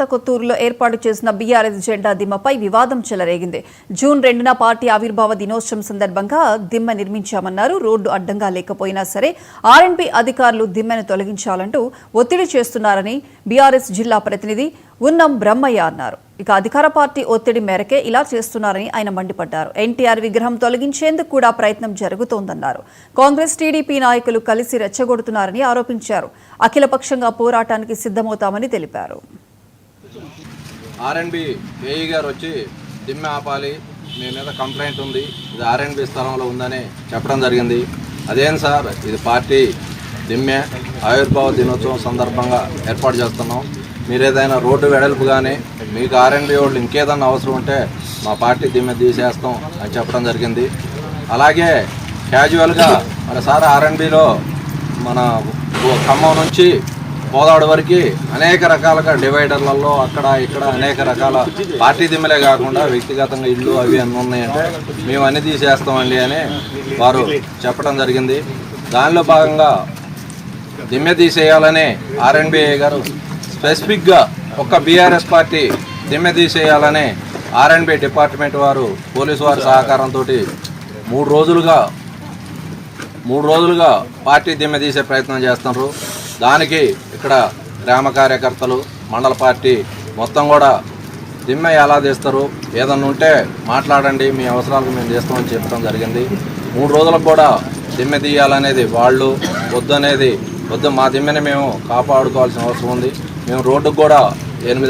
కొత్త కొత్తూరులో ఏర్పాటు చేసిన బీఆర్ఎస్ జెండా దిమ్మపై వివాదం చెలరేగింది. జూన్ 2న పార్టీ ఆవిర్భావ దినోత్సవం సందర్భంగా దిమ్మ నిర్మించామన్నారు. రోడ్డు అడ్డంగా లేకపోయినా సరే ఆర్ఎండ్బీ అధికారులు దిమ్మెను తొలగించాలంటూ ఒత్తిడి చేస్తున్నారని బీఆర్ఎస్ జిల్లా ప్రతినిధి ఉన్నం బ్రహ్మయ్య అన్నారు. ఇక అధికార పార్టీ ఒత్తిడి మేరకే ఇలా చేస్తున్నారని ఆయన మండిపడ్డారు. ఎన్టీఆర్ విగ్రహం తొలగించేందుకు కూడా ప్రయత్నం జరుగుతోందన్నారు. కాంగ్రెస్ టీడీపీ నాయకులు కలిసి రెచ్చగొడుతున్నారని ఆరోపించారు. అఖిలపక్షంగా పోరాటానికి సిద్ధమవుతామని తెలిపారు. ఆర్ఎండ్బీ ఏఈ గారు వచ్చి దిమ్మె ఆపాలి, మీ మీద కంప్లైంట్ ఉంది, ఇది ఆర్ఎండ్బీ స్థలంలో ఉందని చెప్పడం జరిగింది. అదేం సార్, ఇది పార్టీ దిమ్మె ఆవిర్భావ దినోత్సవం సందర్భంగా ఏర్పాటు చేస్తున్నాం. మీరు ఏదైనా రోడ్డు వెడల్పు కానీ మీకు ఆర్ఎండ్బీ వాళ్ళు ఇంకేదన్నా అవసరం ఉంటే మా పార్టీ దిమ్మె తీసేస్తాం అని చెప్పడం జరిగింది. అలాగే క్యాజువల్గా మన సార్ ఆర్ఎండ్బీలో మన ఖమ్మం నుంచి కోదాడు వరకు అనేక రకాలుగా డివైడర్లలో అక్కడ ఇక్కడ అనేక రకాల పార్టీ దిమ్మలే కాకుండా వ్యక్తిగతంగా ఇళ్ళు అవి అన్నీ ఉన్నాయంటే మేము అన్నీ తీసేస్తామండి అని వారు చెప్పడం జరిగింది. దానిలో భాగంగా దిమ్మె తీసేయాలని ఆర్ఎండ్బీ గారు స్పెసిఫిక్గా ఒక్క బీఆర్ఎస్ పార్టీ దిమ్మె తీసేయాలని ఆర్ఎండ్బీ డిపార్ట్మెంట్ వారు పోలీసు వారి సహకారంతో మూడు రోజులుగా పార్టీ దిమ్మె తీసే ప్రయత్నం చేస్తున్నారు. దానికి ఇక్కడ గ్రామ కార్యకర్తలు, మండల పార్టీ మొత్తం కూడా దిమ్మె ఎలా తీస్తారు, ఏదన్నా ఉంటే మాట్లాడండి, మీ అవసరాలకు మేము తీస్తామని చెప్పడం జరిగింది. 3 రోజులకు కూడా దిమ్మె తీయాలనేది వాళ్ళు వద్దు, మా దిమ్మెని మేము కాపాడుకోవాల్సిన అవసరం ఉంది. మేము రోడ్డుకు కూడా 8